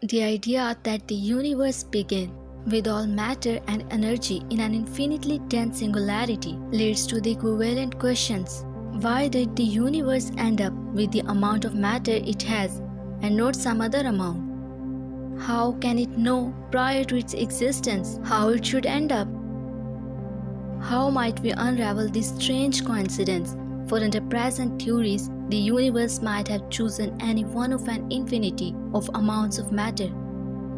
The idea that the universe began with all matter and energy in an infinitely dense singularity leads to the equivalent questions. Why did the universe end up with the amount of matter it has and not some other amount? How can it know prior to its existence how it should end up? How might we unravel this strange coincidence? For under present theories, the universe might have chosen any one of an infinity of amounts of matter.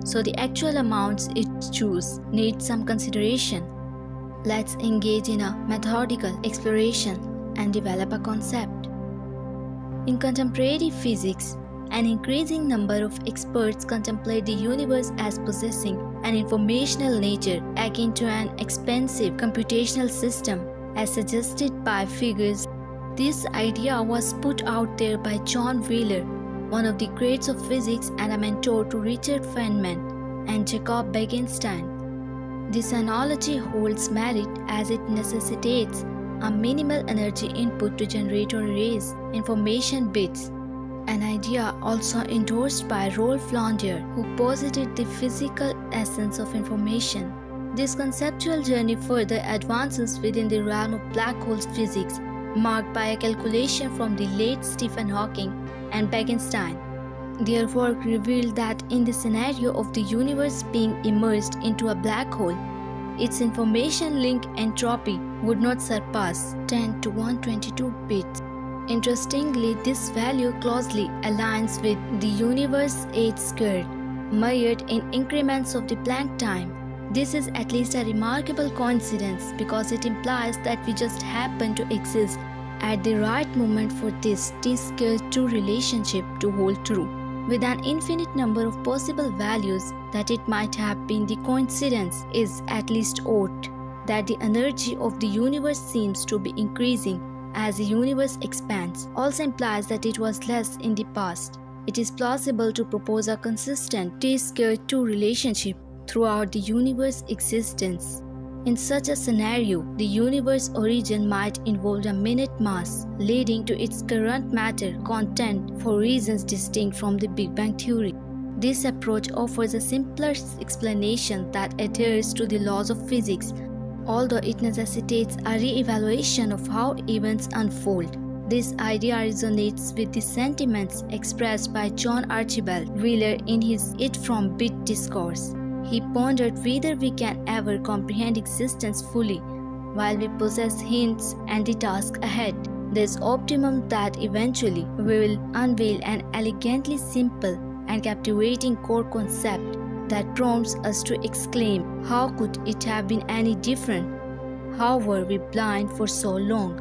So the actual amounts it chooses need some consideration. Let's engage in a methodical exploration and develop a concept. In contemporary physics, an increasing number of experts contemplate the universe as possessing an informational nature akin to an expensive computational system, as suggested by figures. This idea was put out there by John Wheeler, one of the greats of physics and a mentor to Richard Feynman and Jacob Bekenstein. This analogy holds merit as it necessitates a minimal energy input to generate or erase information bits, an idea also endorsed by Rolf Londier, who posited the physical essence of information. This conceptual journey further advances within the realm of black hole physics, marked by a calculation from the late Stephen Hawking and Bekenstein. Their work revealed that in the scenario of the universe being immersed into a black hole, its information link entropy would not surpass 10 to 122 bits. Interestingly, this value closely aligns with the universe's age squared, measured in increments of the Planck time. This is at least a remarkable coincidence because it implies that we just happen to exist at the right moment for this t-squared 2 relationship to hold true. With an infinite number of possible values that it might have been, the coincidence is at least odd that the energy of the universe seems to be increasing as the universe expands also implies that it was less in the past. It is plausible to propose a consistent t-squared 2 relationship throughout the universe's existence. In such a scenario, the universe's origin might involve a minute mass leading to its current matter content for reasons distinct from the Big Bang theory. This approach offers a simpler explanation that adheres to the laws of physics, although it necessitates a re-evaluation of how events unfold. This idea resonates with the sentiments expressed by John Archibald Wheeler in his It from Bit discourse. He pondered whether we can ever comprehend existence fully while we possess hints and the task ahead. There's optimum that eventually we will unveil an elegantly simple and captivating core concept that prompts us to exclaim, how could it have been any different? How were we blind for so long?